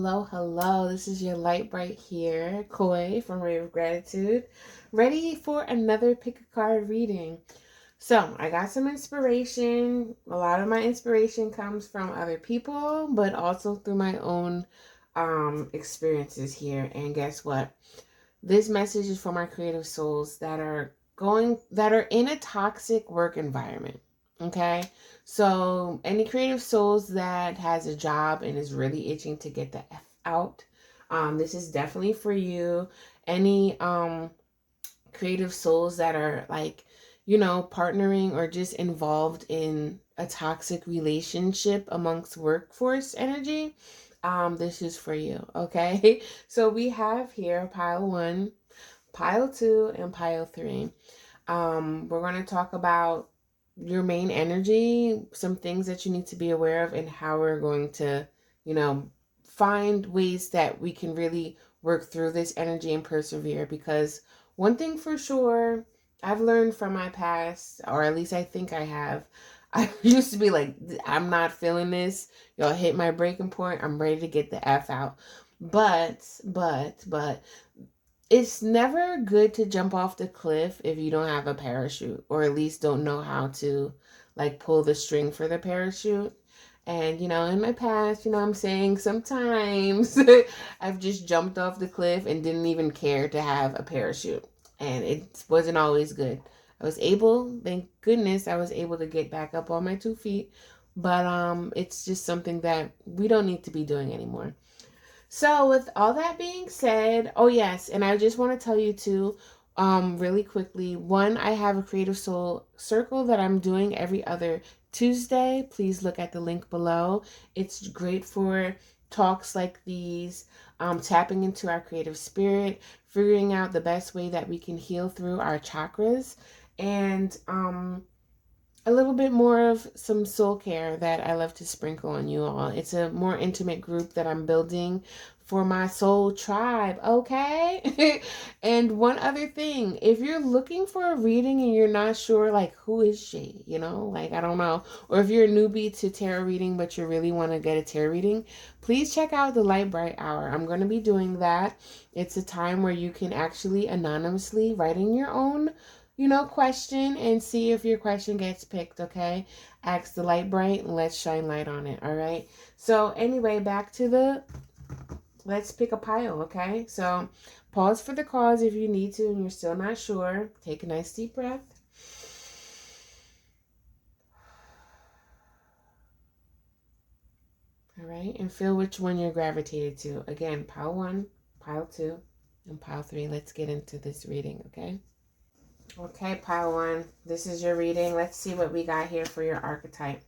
Hello, hello. This is your Lightbright here, Koi from Ray of Gratitude, ready for another pick a card reading. So, I got some inspiration. A lot of my inspiration comes from other people, but also through my own experiences here. And guess what? This message is for my creative souls that are in a toxic work environment. Okay? So, any creative souls that has a job and is really itching to get the F out, this is definitely for you. Any creative souls that are partnering or just involved in a toxic relationship amongst workforce energy, this is for you. Okay. So we have here pile 1, pile 2, and pile 3. We're going to talk about your main energy, some things that you need to be aware of, and how we're going to find ways that we can really work through this energy and persevere. Because one thing for sure, I've learned from my past, or at least I think I have. I used to be like, I'm not feeling this. Y'all hit my breaking point. I'm ready to get the F out. But it's never good to jump off the cliff if you don't have a parachute, or at least don't know how to pull the string for the parachute. And in my past, I'm saying sometimes I've just jumped off the cliff and didn't even care to have a parachute, and it wasn't always good. Thank goodness I was able to get back up on my 2 feet, but it's just something that we don't need to be doing anymore. So with all that being said, oh yes, and I just want to tell you too, really quickly, one, I have a Creative Soul Circle that I'm doing every other Tuesday. Please look at the link below. It's great for talks like these, tapping into our creative spirit, figuring out the best way that we can heal through our chakras, and a little bit more of some soul care that I love to sprinkle on you all. It's a more intimate group that I'm building for my soul tribe, okay? And one other thing, if you're looking for a reading and you're not sure, who is she? I don't know. Or if you're a newbie to tarot reading, but you really want to get a tarot reading, please check out the Lightbright Hour. I'm going to be doing that. It's a time where you can actually anonymously write in your own question and see if your question gets picked, okay? Ask the light bright and let's shine light on it, all right? So anyway, back to let's pick a pile, okay? So pause for the cause if you need to and you're still not sure. Take a nice deep breath. All right, and feel which one you're gravitated to. Again, pile 1, pile 2, and pile 3. Let's get into this reading, okay? Okay, pile 1, this is your reading. Let's see what we got here for your archetype.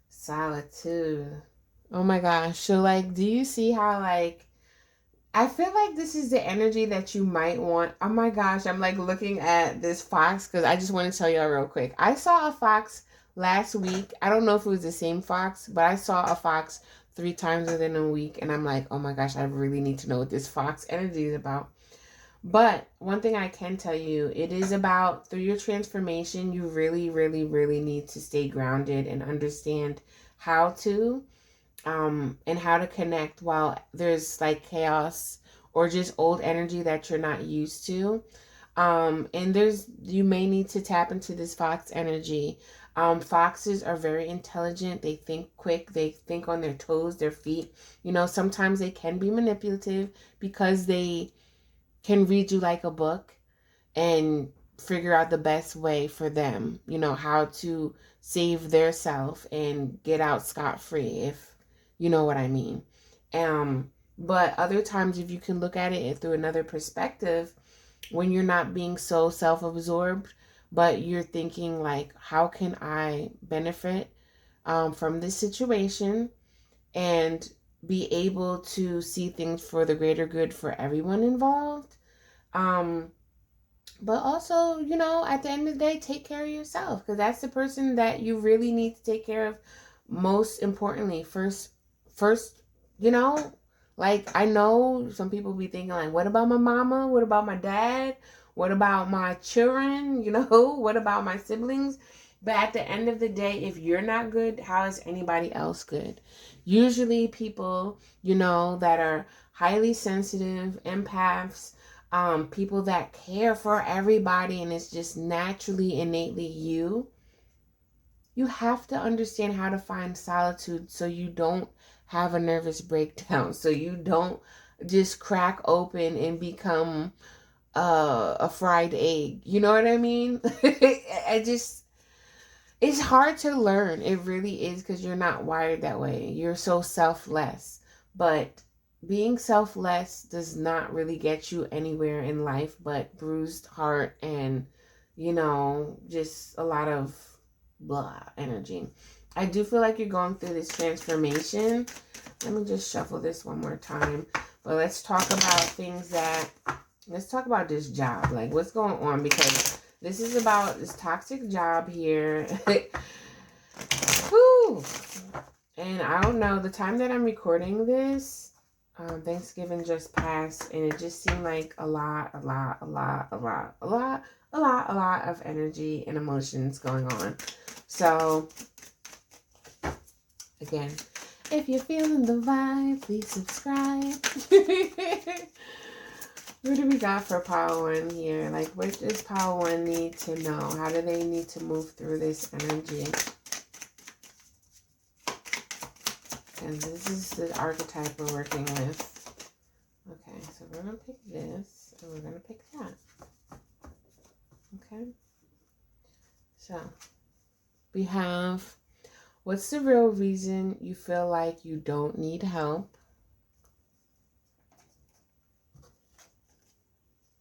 Solitude. Oh my gosh. So, do you see how, I feel like this is the energy that you might want. Oh my gosh, I'm, looking at this fox because I just want to tell y'all real quick. I saw a fox last week. I don't know if it was the same fox, but I saw a fox 3 times within a week, and I'm like, oh my gosh, I really need to know what this fox energy is about. But one thing I can tell you, it is about, through your transformation, you really, really, really need to stay grounded and understand how to, and how to connect while there's chaos or just old energy that you're not used to. And you may need to tap into this fox energy. Foxes are very intelligent. They think quick. They think on their toes, their feet. Sometimes they can be manipulative because they can read you like a book and figure out the best way for them, how to save their self and get out scot-free, if you know what I mean. But other times, if you can look at it through another perspective, when you're not being so self-absorbed, but you're thinking how can I benefit from this situation and be able to see things for the greater good for everyone involved. But also, at the end of the day, take care of yourself, because that's the person that you really need to take care of most importantly. First, I know some people be thinking what about my mama? What about my dad? What about my children? What about my siblings? But at the end of the day, if you're not good, how is anybody else good? Usually people, that are highly sensitive, empaths, people that care for everybody and it's just naturally, innately you have to understand how to find solitude so you don't have a nervous breakdown, so you don't just crack open and become a fried egg. You know what I mean? It's hard to learn. It really is, because you're not wired that way. You're so selfless. But being selfless does not really get you anywhere in life but bruised heart and, just a lot of blah energy. I do feel like you're going through this transformation. Let me just shuffle this one more time. But let's talk about this job. Like, what's going on? Because this is about this toxic job here. Whew. And I don't know, the time that I'm recording this, Thanksgiving just passed, and it just seemed like a lot of energy and emotions going on. So, again, if you're feeling the vibe, please subscribe. What do we got for Power One here? Like, what does Power One need to know? How do they need to move through this energy? And this is the archetype we're working with. Okay, so we're going to pick this, and we're going to pick that. Okay? So, we have, what's the real reason you feel like you don't need help?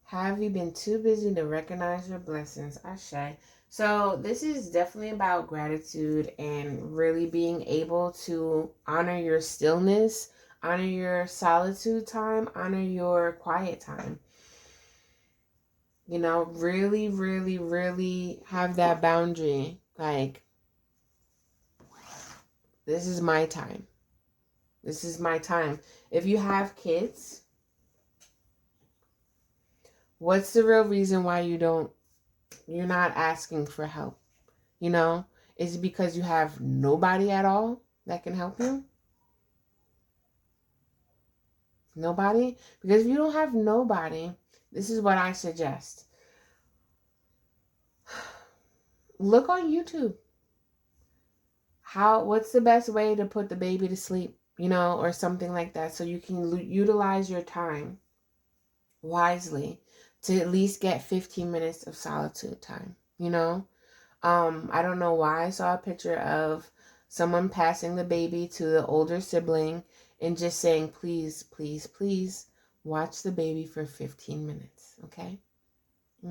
Have you been too busy to recognize your blessings? Ashe. So this is definitely about gratitude and really being able to honor your stillness, honor your solitude time, honor your quiet time. Really, really, really have that boundary. Like, this is my time. This is my time. If you have kids, what's the real reason why you're not asking for help? Is it because you have nobody at all that can help you? Nobody? Because if you don't have nobody, this is what I suggest. Look on YouTube. What's the best way to put the baby to sleep, or something like that, so you can utilize your time wisely to at least get 15 minutes of solitude time, I don't know why I saw a picture of someone passing the baby to the older sibling and just saying, please, please, please watch the baby for 15 minutes. Okay?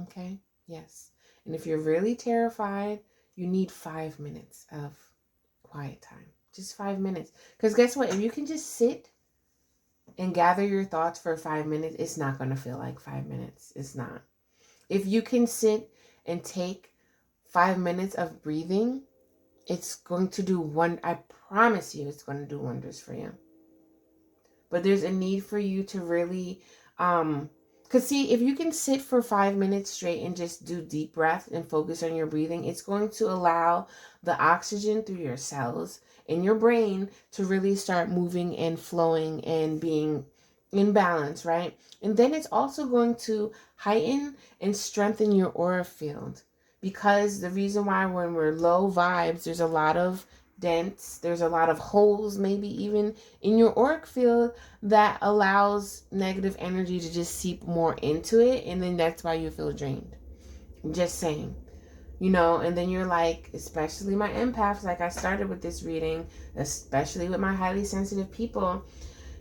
Okay? Yes. And if you're really terrified, you need 5 minutes of quiet time. Just 5 minutes. Because guess what? If you can just sit and gather your thoughts for 5 minutes, it's not going to feel like 5 minutes. It's not. If you can sit and take 5 minutes of breathing, it's going to do I promise you, it's going to do wonders for you. But there's a need for you to really, because see, if you can sit for 5 minutes straight and just do deep breath and focus on your breathing, it's going to allow the oxygen through your cells in your brain to really start moving and flowing and being in balance, right? And then it's also going to heighten and strengthen your aura field. Because the reason why when we're low vibes, there's a lot of dents, there's a lot of holes, maybe even in your auric field, that allows negative energy to just seep more into it. And then that's why you feel drained. Just saying. And then you're like, especially my empaths, like I started with this reading, especially with my highly sensitive people,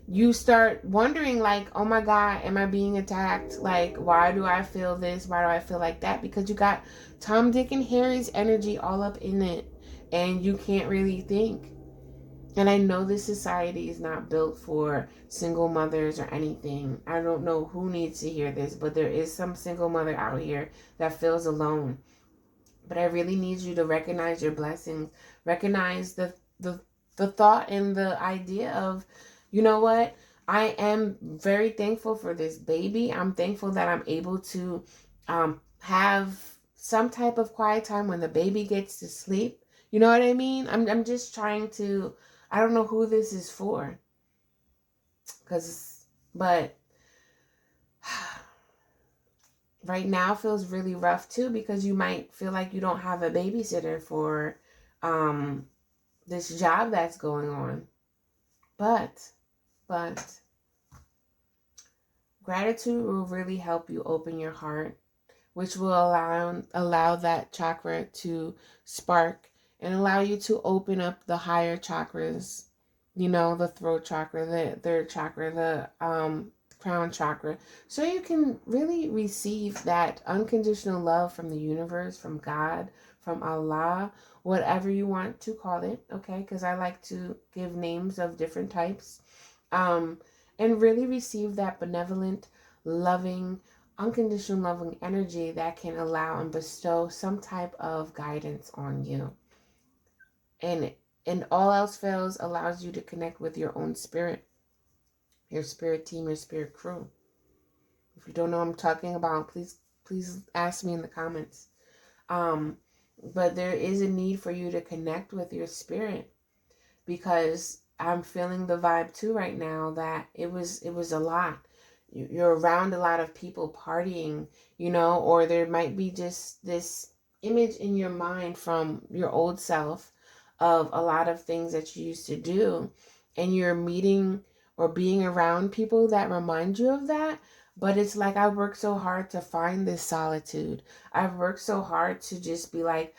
you start wondering, like, oh my God, am I being attacked? Like, why do I feel this? Why do I feel like that? Because you got Tom, Dick, and Harry's energy all up in it, and you can't really think. And I know this society is not built for single mothers or anything. I don't know who needs to hear this, but there is some single mother out here that feels alone. But I really need you to recognize your blessings. Recognize the thought and the idea of, you know what? I am very thankful for this baby. I'm thankful that I'm able to have some type of quiet time when the baby gets to sleep. You know what I mean? I'm just trying to, I don't know who this is for. But right now feels really rough too, because you might feel like you don't have a babysitter for this job that's going on. But gratitude will really help you open your heart, which will allow that chakra to spark and allow you to open up the higher chakras, you know, the throat chakra, the third chakra, the crown chakra, so you can really receive that unconditional love from the universe, from God, from Allah, whatever you want to call it, okay? Because I like to give names of different types, and really receive that benevolent, loving, unconditional loving energy that can allow and bestow some type of guidance on you. And all else fails, allows you to connect with your own spirit, your spirit team, your spirit crew. If you don't know what I'm talking about, please ask me in the comments. But there is a need for you to connect with your spirit, because I'm feeling the vibe too right now that it was a lot. You're around a lot of people partying, you know, or there might be just this image in your mind from your old self of a lot of things that you used to do, and you're meeting or being around people that remind you of that. But it's like, I worked so hard to find this solitude. I've worked so hard to just be like,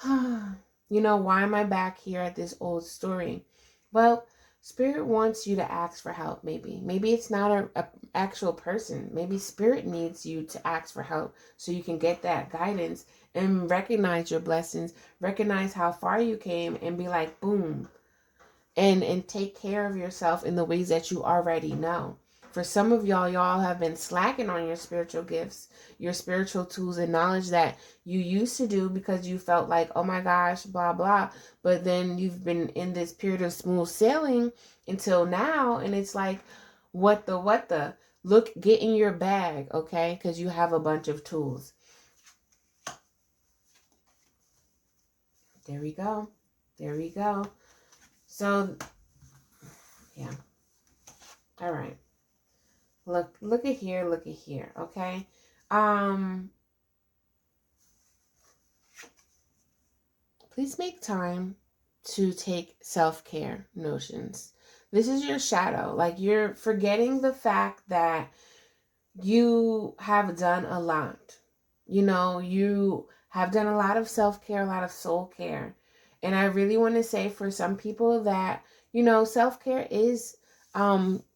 you know, why am I back here at this old story? Well, Spirit wants you to ask for help, maybe. Maybe it's not a actual person. Maybe Spirit needs you to ask for help so you can get that guidance and recognize your blessings, recognize how far you came, and be like, boom, and take care of yourself in the ways that you already know. For some of y'all have been slacking on your spiritual gifts, your spiritual tools and knowledge that you used to do because you felt like, oh my gosh, blah, blah. But then you've been in this period of smooth sailing until now. And it's like, what the? Look, get in your bag, okay? Because you have a bunch of tools. There we go. There we go. So, yeah. All right. Look at here, okay? Please make time to take self-care notions. This is your shadow. Like, you're forgetting the fact that you have done a lot. You know, you have done a lot of self-care, a lot of soul care. And I really want to say, for some people, that, you know, self-care is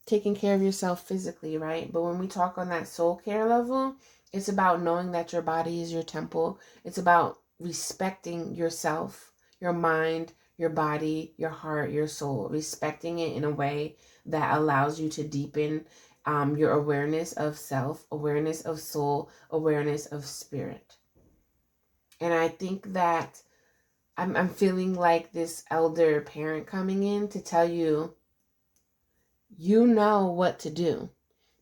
taking care of yourself physically, right? But when we talk on that soul care level, it's about knowing that your body is your temple. It's about respecting yourself, your mind, your body, your heart, your soul, respecting it in a way that allows you to deepen your awareness of self, awareness of soul, awareness of spirit. And I think that I'm feeling like this elder parent coming in to tell you, you know what to do,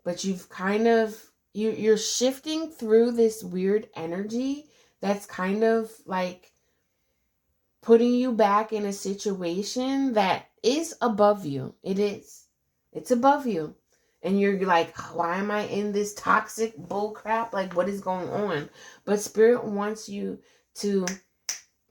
but you've kind of, you're shifting through this weird energy that's kind of like putting you back in a situation that is above you. It's above you. And you're like, why am I in this toxic bull crap? Like, what is going on? But Spirit wants you to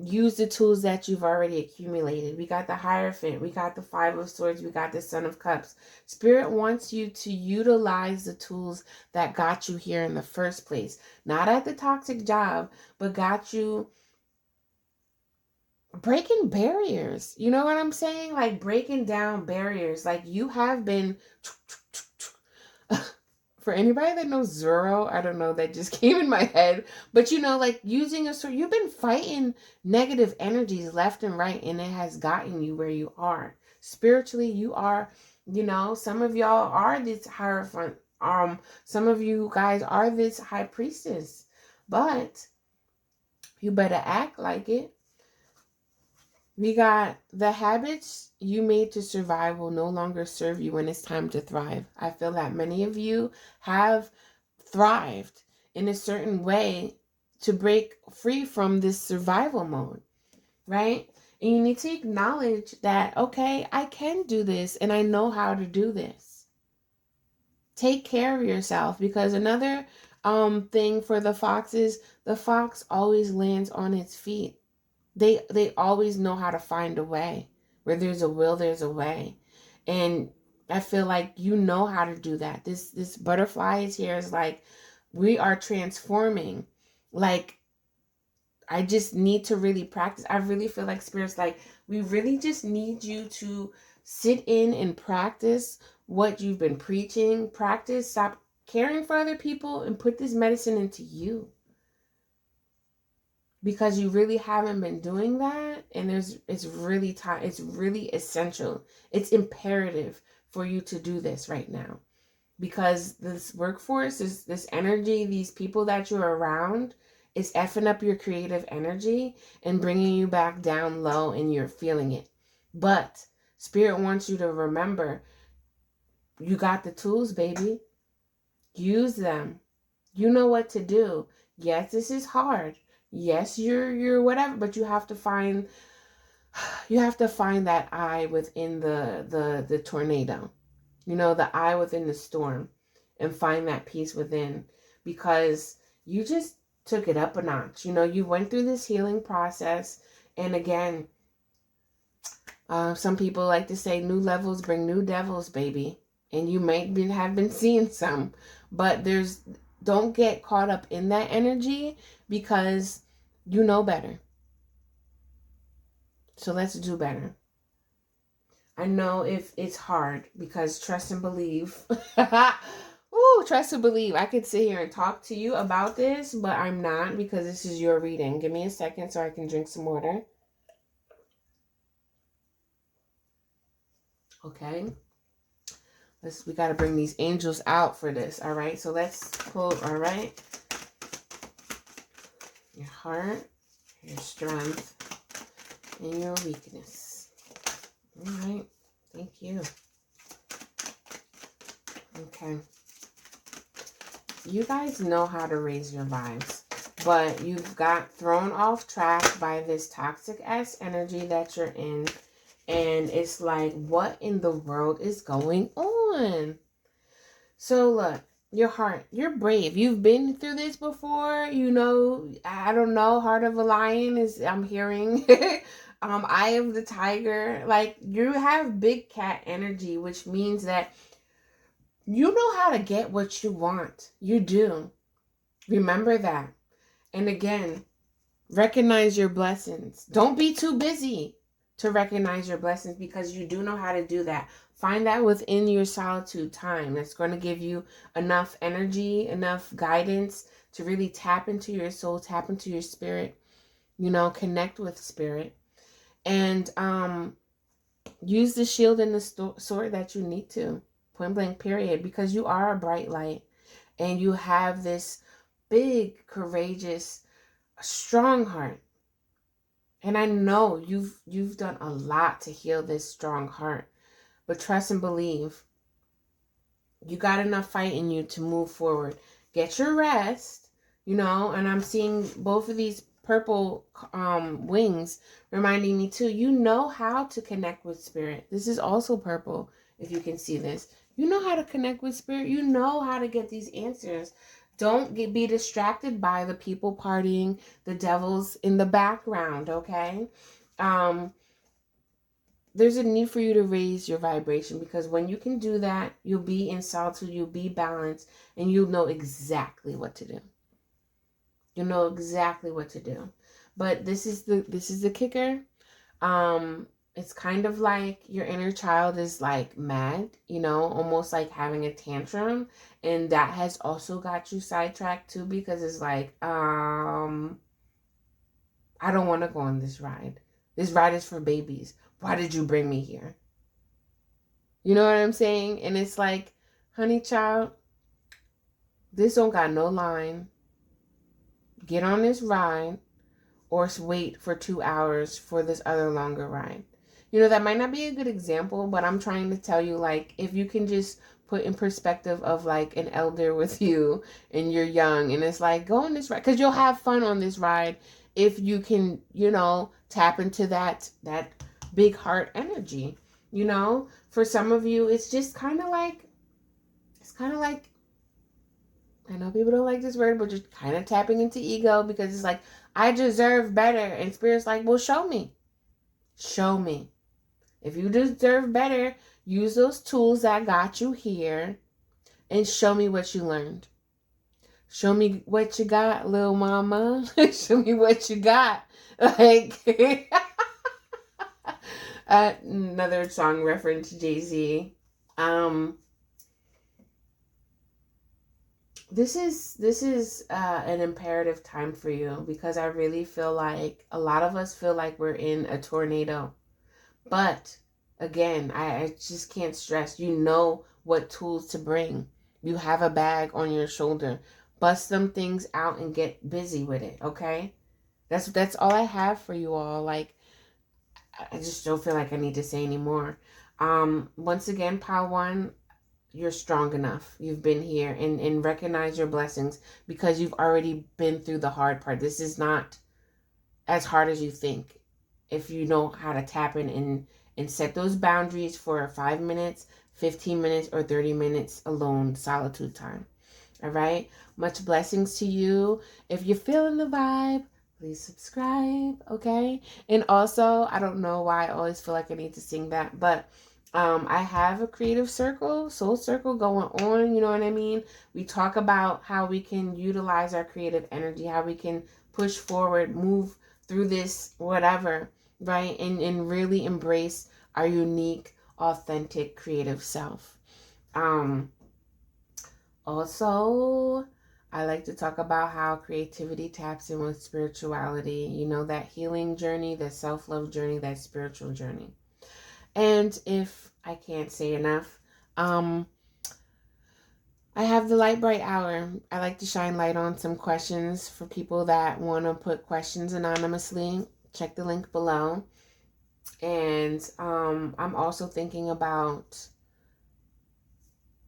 use the tools that you've already accumulated. We got the Hierophant. We got the Five of Swords. We got the Son of Cups. Spirit wants you to utilize the tools that got you here in the first place. Not at the toxic job, but got you breaking barriers. You know what I'm saying? Like, breaking down barriers. Like, you have been... For anybody that knows Zoro, I don't know, that just came in my head. But, you know, like, using a sword, you've been fighting negative energies left and right, and it has gotten you where you are. Spiritually, you are, you know, some of y'all are this Hierophant. Some of you guys are this High Priestess. But you better act like it. We got the habits you made to survive will no longer serve you when it's time to thrive. I feel that many of you have thrived in a certain way to break free from this survival mode, right? And you need to acknowledge that, okay, I can do this and I know how to do this. Take care of yourself, because another thing for the fox is the fox always lands on its feet. They always know how to find a way. Where there's a will, there's a way. And I feel like you know how to do that. This butterfly is here is like, we are transforming. Like, I just need to really practice. I really feel like Spirit's like, we really just need you to sit in and practice what you've been preaching. Practice, stop caring for other people and put this medicine into you. Because you really haven't been doing that, and it's really time, it's really essential. It's imperative for you to do this right now. Because this workforce, is this energy, these people that you're around, is effing up your creative energy and bringing you back down low, and you're feeling it. But Spirit wants you to remember, you got the tools, baby. Use them. You know what to do. Yes, this is hard. Yes, you're whatever, but you have to find that eye within the tornado. You know, the eye within the storm, and find that peace within, because you just took it up a notch. You know, you went through this healing process. And again, some people like to say new levels bring new devils, baby. And you might have been seeing some, but don't get caught up in that energy, because you know better. So let's do better. I know if it's hard, because trust and believe. Ooh, trust and believe. I could sit here and talk to you about this, but I'm not, because this is your reading. Give me a second so I can drink some water. Okay. We got to bring these angels out for this. All right. So let's pull. All right. Your heart, your strength, and your weakness. All right. Thank you. Okay. You guys know how to raise your vibes, but you've got thrown off track by this toxic ass energy that you're in. And it's like, what in the world is going on? So look, your heart, you're brave. You've been through this before. You know, I don't know, heart of a lion is, I'm hearing. Eye of the tiger. Like, you have big cat energy, which means that you know how to get what you want. You do. Remember that. And again, recognize your blessings. Don't be too busy to recognize your blessings, because you do know how to do that. Find that within your solitude time. That's going to give you enough energy, enough guidance to really tap into your soul, tap into your spirit, you know, connect with spirit. And use the shield and the sword that you need to. Point blank, period. Because you are a bright light. And you have this big, courageous, strong heart. And I know you've done a lot to heal this strong heart. But trust and believe. You got enough fight in you to move forward. Get your rest, you know. And I'm seeing both of these purple wings reminding me too. You know how to connect with spirit. This is also purple, if you can see this. You know how to connect with spirit. You know how to get these answers. Don't be distracted by the people partying, the devils in the background, okay? There's a need for you to raise your vibration, because when you can do that, you'll be in solitude, you'll be balanced, and you'll know exactly what to do. You'll know exactly what to do. But this is the kicker. It's kind of like your inner child is like mad, you know, almost like having a tantrum. And that has also got you sidetracked too, because it's like, I don't want to go on this ride. This ride is for babies. Why did you bring me here? You know what I'm saying? And it's like, honey child, this don't got no line. Get on this ride, or wait for 2 hours for this other longer ride. You know, that might not be a good example, but I'm trying to tell you, like, if you can just put in perspective of like an elder with you and you're young, and it's like, go on this ride, because you'll have fun on this ride if you can, tap into that big heart energy. For some of you, it's just kind of like, I know people don't like this word, but just kind of tapping into ego, because it's like, I deserve better. And Spirit's like, well, show me. Show me. If you deserve better, use those tools that got you here and show me what you learned. Show me what you got, little mama. Show me what you got. Like, another song reference, Jay-Z. This is an imperative time for you, because I really feel like a lot of us feel like we're in a tornado. But again, I just can't stress, what tools to bring. You have a bag on your shoulder. Bust some things out and get busy with it, okay? That's all I have for you all. Like, I just don't feel like I need to say anymore. Once again, Pile 1, you're strong enough. You've been here, and recognize your blessings, because you've already been through the hard part. This is not as hard as you think, if you know how to tap in and set those boundaries for 5 minutes, 15 minutes, or 30 minutes alone, solitude time. All right? Much blessings to you. If you're feeling the vibe, please subscribe, okay? And also, I don't know why I always feel like I need to sing that, but I have a creative soul circle going on, you know what I mean? We talk about how we can utilize our creative energy, how we can push forward, move through this, whatever, right? And really embrace our unique, authentic, creative self. Also, I like to talk about how creativity taps in with spirituality, that healing journey, that self-love journey, that spiritual journey. And if I can't say enough, I have the Lightbright Hour. I like to shine light on some questions for people that want to put questions anonymously. Check the link below. And I'm also thinking about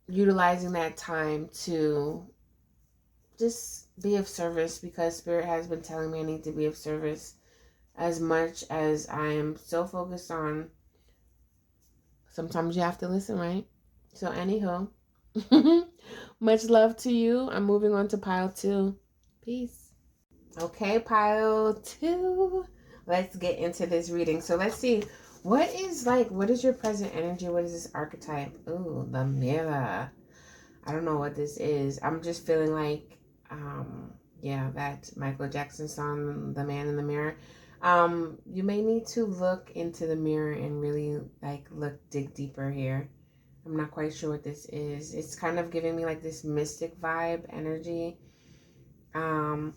utilizing that time to just be of service, because Spirit has been telling me I need to be of service, as much as I am so focused on. Sometimes you have to listen, right? So anywho, much love to you. I'm moving on to Pile 2. Peace. Okay, Pile 2. Let's get into this reading. So let's see. What is your present energy? What is this archetype? Ooh, the mirror. I don't know what this is. I'm just feeling like, that Michael Jackson song, The Man in the Mirror. You may need to look into the mirror and really dig deeper here. I'm not quite sure what this is. It's kind of giving me like this mystic vibe energy. You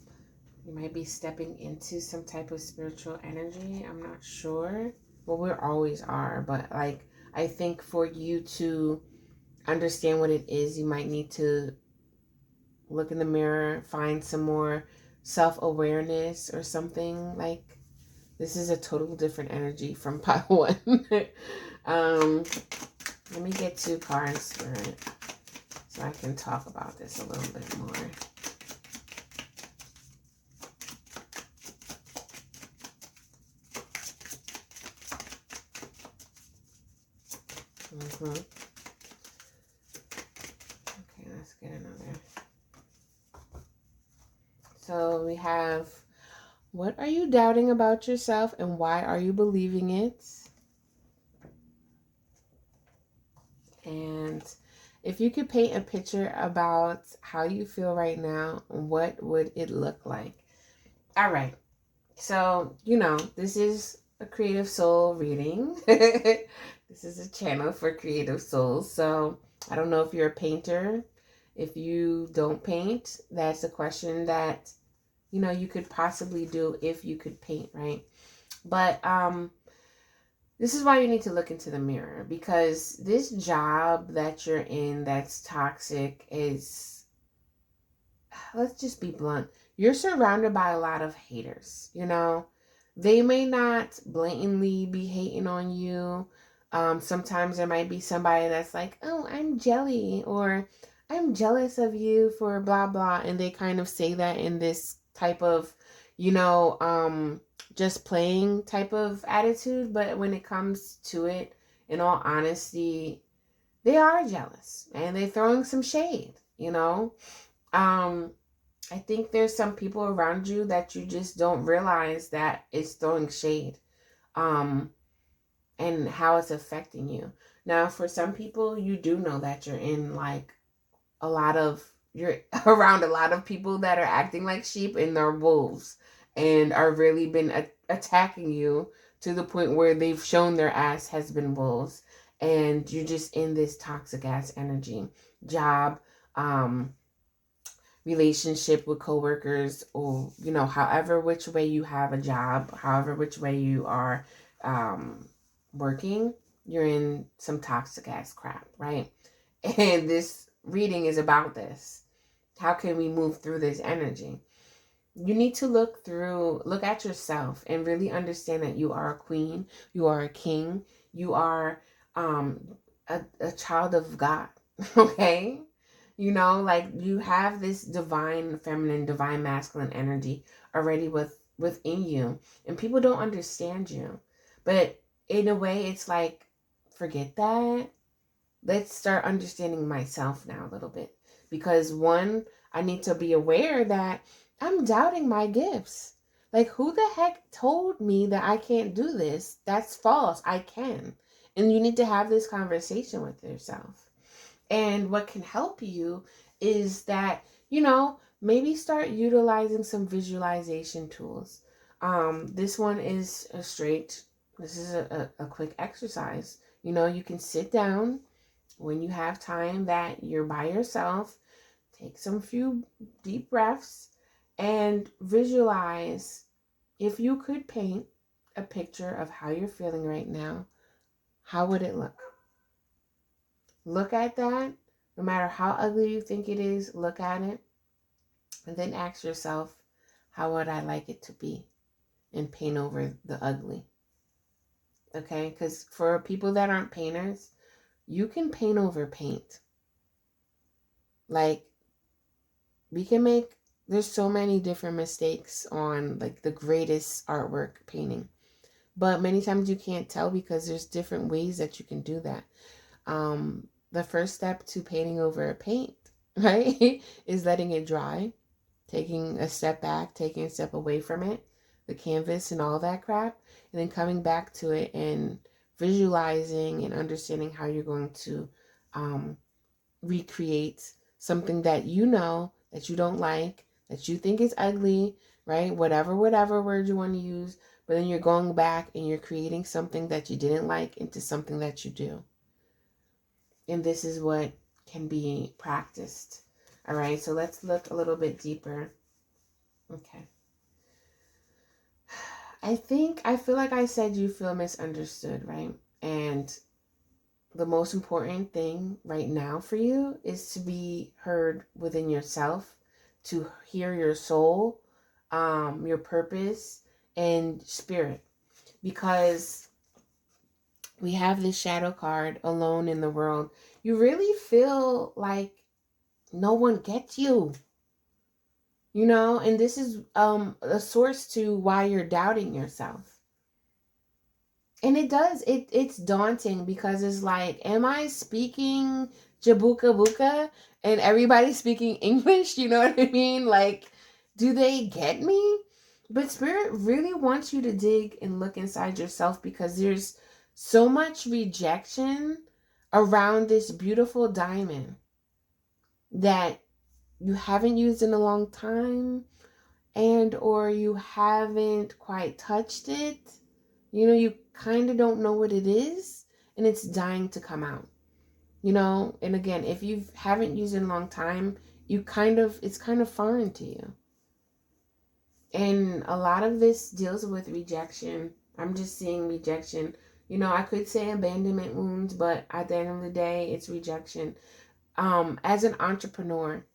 might be stepping into some type of spiritual energy. I'm not sure. Well, we always are, but I think for you to understand what it is, you might need to look in the mirror, find some more self-awareness or something. This is a total different energy from Pile 1. Let me get 2 cards, Spirit, so I can talk about this a little bit more. Okay, let's get another. So we have, what are you doubting about yourself and why are you believing it? And if you could paint a picture about how you feel right now, what would it look like? All right. So, this is a Creative Soul reading. This is a channel for creative souls. So I don't know if you're a painter. If you don't paint, that's a question that, you could possibly do if you could paint, right? But this is why you need to look into the mirror, because this job that you're in that's toxic is, let's just be blunt, you're surrounded by a lot of haters, They may not blatantly be hating on you. Sometimes there might be somebody that's like, oh, I'm jelly, or I'm jealous of you for blah, blah. And they kind of say that in this type of, you know, just playing type of attitude. But when it comes to it, in all honesty, they are jealous and they're throwing some shade, you know. I think there's some people around you that you just don't realize that it's throwing shade. Um, and how it's affecting you. Now, for some people, you do know that you're in like you're around a lot of people that are acting like sheep and they're wolves and are really been attacking you to the point where they've shown their ass has been wolves, and you're just in this toxic ass energy. Job, um, relationship with coworkers, or you know, however which way you have a job, however which way you are um working, you're in some toxic ass crap, right? And this reading is about this. How can we move through this energy? You need to look at yourself and really understand that you are a queen, you are a king, you are um a child of God. Okay? You know, like you have this divine feminine, divine masculine energy already within you. And people don't understand you. But in a way it's like, forget that. Let's start understanding myself now a little bit. Because one, I need to be aware that I'm doubting my gifts. Like, who the heck told me that I can't do this? That's false. I can. And you need to have this conversation with yourself. And what can help you is that, you know, maybe start utilizing some visualization tools. This one is this is a quick exercise. You know, you can sit down when you have time that you're by yourself, take some few deep breaths and visualize if you could paint a picture of how you're feeling right now, how would it look? Look at that. No matter how ugly you think it is, look at it. And then ask yourself, how would I like it to be? And paint over the ugly. Okay? Because for people that aren't painters, you can paint over paint. Like, there's so many different mistakes on like the greatest artwork painting. But many times you can't tell because there's different ways that you can do that. The first step to painting over a paint, right, is letting it dry, taking a step back, taking a step away from it, the canvas and all that crap, and then coming back to it and visualizing and understanding how you're going to recreate something that you know that you don't like, that you think is ugly, right? Whatever word you want to use, but then you're going back and you're creating something that you didn't like into something that you do. And this is what can be practiced. All right, so let's look a little bit deeper. Okay. I feel like I said you feel misunderstood, right? And the most important thing right now for you is to be heard within yourself, to hear your soul, your purpose, and spirit. Because we have this shadow card, alone in the world. You really feel like no one gets you. You know, and this is a source to why you're doubting yourself. And it's daunting because it's like, am I speaking Jabuka Buka and everybody's speaking English? You know what I mean? Like, do they get me? But Spirit really wants you to dig and look inside yourself because there's so much rejection around this beautiful diamond that you haven't used in a long time, and or you haven't quite touched it. You know, you kind of don't know what it is, and it's dying to come out. You know, and again, if you haven't used it in a long time, it's kind of foreign to you. And a lot of this deals with rejection. I'm just seeing rejection. You know, I could say abandonment wounds, but at the end of the day, it's rejection. As an entrepreneur,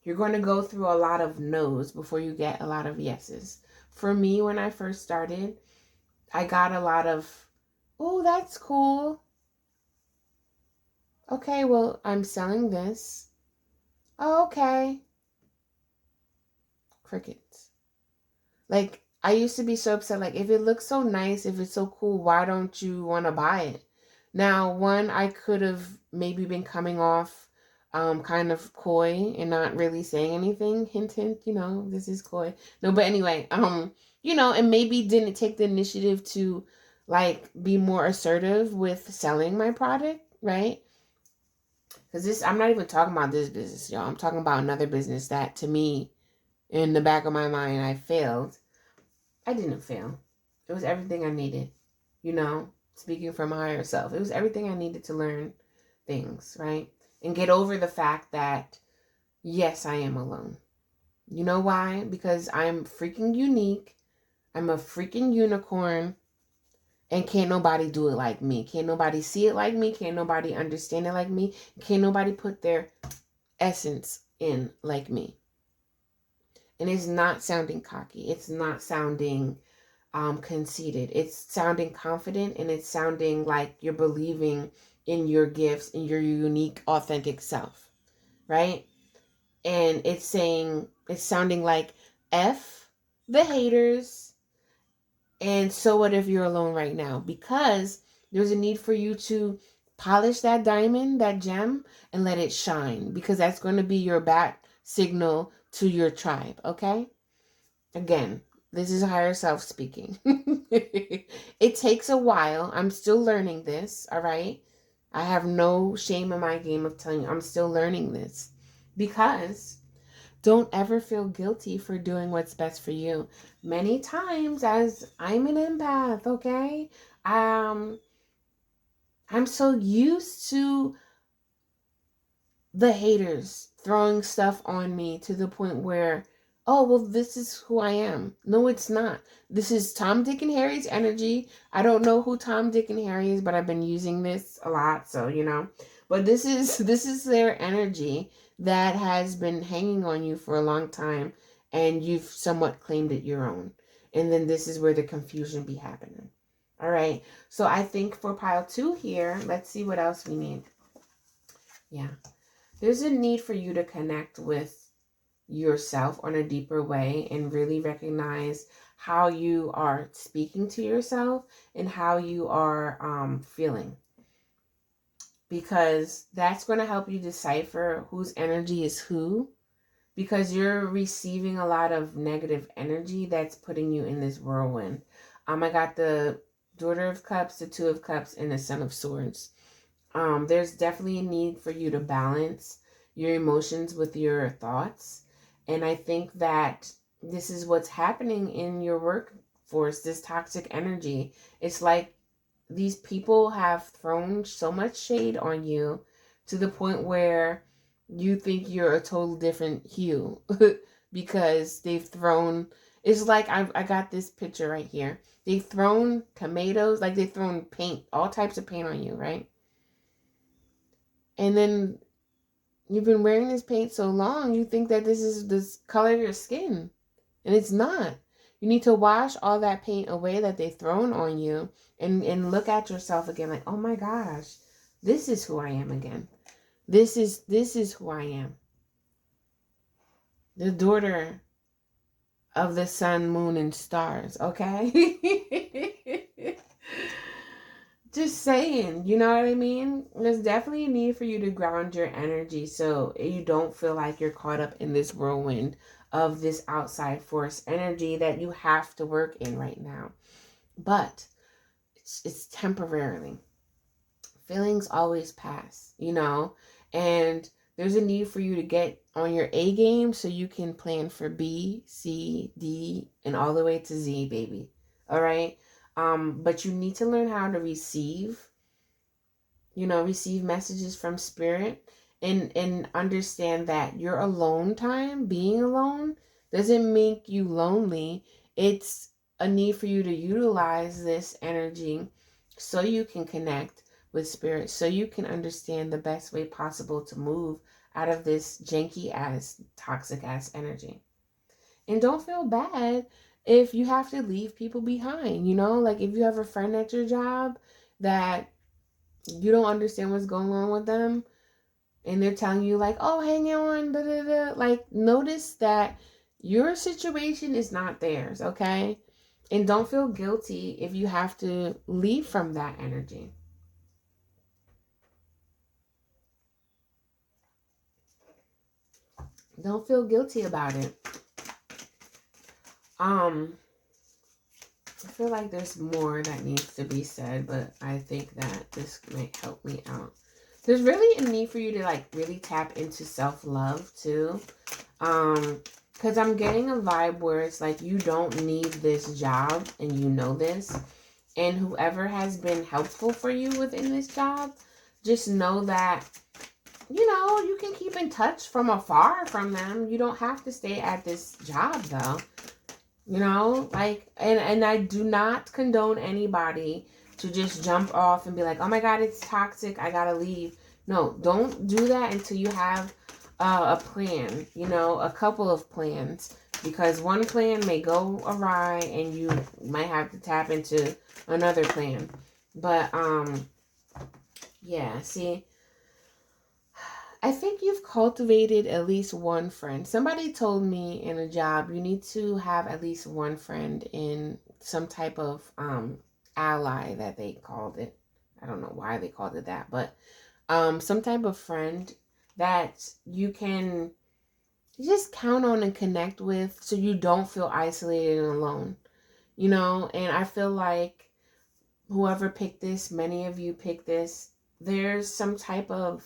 you're going to go through a lot of no's before you get a lot of yeses. For me, when I first started, I got a lot of, oh, that's cool. Okay, well, I'm selling this. Oh, okay. Crickets. Like, I used to be so upset. Like, if it looks so nice, if it's so cool, why don't you want to buy it? Now, one, I could have maybe been coming off kind of coy and not really saying anything. Hint, hint, this is coy. No, but anyway, and maybe didn't take the initiative to, like, be more assertive with selling my product, right? Because I'm not even talking about this business, y'all. I'm talking about another business that, to me, in the back of my mind, I failed. I didn't fail. It was everything I needed, speaking from my higher self. It was everything I needed to learn things, right? And get over the fact that, yes, I am alone. You know why? Because I'm freaking unique. I'm a freaking unicorn. And can't nobody do it like me. Can't nobody see it like me. Can't nobody understand it like me. Can't nobody put their essence in like me. And it's not sounding cocky. It's not sounding conceited. It's sounding confident, and it's sounding like you're believing in your gifts and your unique, authentic self, right? And it's sounding like F the haters, and so what if you're alone right now? Because there's a need for you to polish that diamond, that gem, and let it shine, because that's going to be your bat signal to your tribe, okay? Again, this is higher self speaking. It takes a while. I'm still learning this, all right? I have no shame in my game of telling you I'm still learning this, because don't ever feel guilty for doing what's best for you. Many times, as I'm an empath, okay? I'm so used to the haters throwing stuff on me to the point where, oh, well, this is who I am. No, it's not. This is Tom, Dick, and Harry's energy. I don't know who Tom, Dick, and Harry is, but I've been using this a lot, so But this is their energy that has been hanging on you for a long time, and you've somewhat claimed it your own. And then this is where the confusion be happening. All right. So I think for pile 2 here, let's see what else we need. Yeah. There's a need for you to connect with yourself on a deeper way and really recognize how you are speaking to yourself and how you are feeling. Because that's going to help you decipher whose energy is who. Because you're receiving a lot of negative energy that's putting you in this whirlwind. I got the Daughter of Cups, the Two of Cups, and the Son of Swords. There's definitely a need for you to balance your emotions with your thoughts. And I think that this is what's happening in your workforce, this toxic energy. It's like these people have thrown so much shade on you to the point where you think you're a total different hue because they've thrown, it's like I got this picture right here. They've thrown tomatoes, like they've thrown paint, all types of paint on you, right? And then you've been wearing this paint so long, you think that this is the color of your skin. And it's not. You need to wash all that paint away that they've thrown on you and look at yourself again like, oh my gosh, this is who I am again. This is who I am. The daughter of the sun, moon, and stars, okay? Just saying, you know what I mean? There's definitely a need for you to ground your energy so you don't feel like you're caught up in this whirlwind of this outside force energy that you have to work in right now. But it's temporarily. Feelings always pass, and there's a need for you to get on your A game so you can plan for B, C, D, and all the way to Z, baby. All right? But you need to learn how to receive messages from spirit and understand that your alone time, being alone, doesn't make you lonely. It's a need for you to utilize this energy so you can connect with spirit, so you can understand the best way possible to move out of this janky ass, toxic ass energy. And don't feel bad if you have to leave people behind, like if you have a friend at your job that you don't understand what's going on with them, and they're telling you like, oh, hang on, da da da. Like, notice that your situation is not theirs, okay? And don't feel guilty if you have to leave from that energy. Don't feel guilty about it. I feel like there's more that needs to be said, but I think that this might help me out. There's really a need for you to like really tap into self-love too. Because I'm getting a vibe where it's like you don't need this job and you know this. And whoever has been helpful for you within this job, just know that, you know, you can keep in touch from afar from them. You don't have to stay at this job though. You know, like, and I do not condone anybody to just jump off and be like, oh my God, it's toxic, I gotta leave. No, don't do that until you have a plan, you know, a couple of plans, because one plan may go awry and you might have to tap into another plan. But, yeah, see, I think you've cultivated at least one friend. Somebody told me in a job, you need to have at least one friend in some type of ally, that they called it. I don't know why they called it that, but some type of friend that you can just count on and connect with, so you don't feel isolated and alone. You know, and I feel like whoever picked this, many of you picked this, there's some type of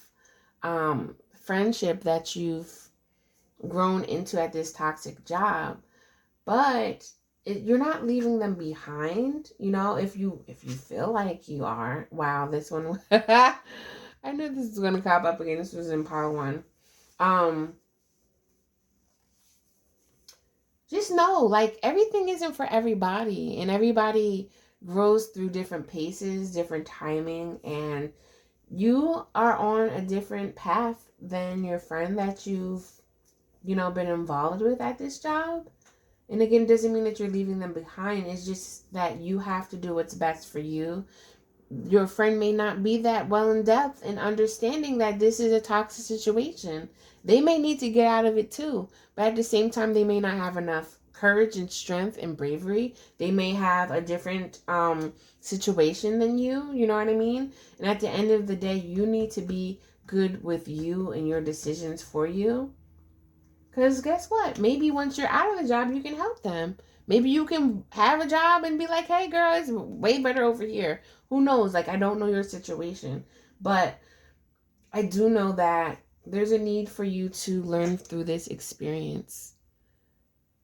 friendship that you've grown into at this toxic job, but you're not leaving them behind. You know, if you feel like you are. Wow, this one. I knew this was gonna pop up again. This was in part one. Just know, like, everything isn't for everybody, and everybody grows through different paces, different timing, and you are on a different path than your friend that you've, you know, been involved with at this job. And again, it doesn't mean that you're leaving them behind. It's just that you have to do what's best for you. Your friend may not be that well in depth in understanding that this is a toxic situation. They may need to get out of it too. But at the same time, they may not have enough courage and strength and bravery. They may have a different situation than you know what I mean? And at the end of the day, you need to be good with you and your decisions for you. Because guess what? Maybe once you're out of the job, you can help them. Maybe you can have a job and be like, hey, girl, it's way better over here. Who knows? Like, I don't know your situation. But I do know that there's a need for you to learn through this experience.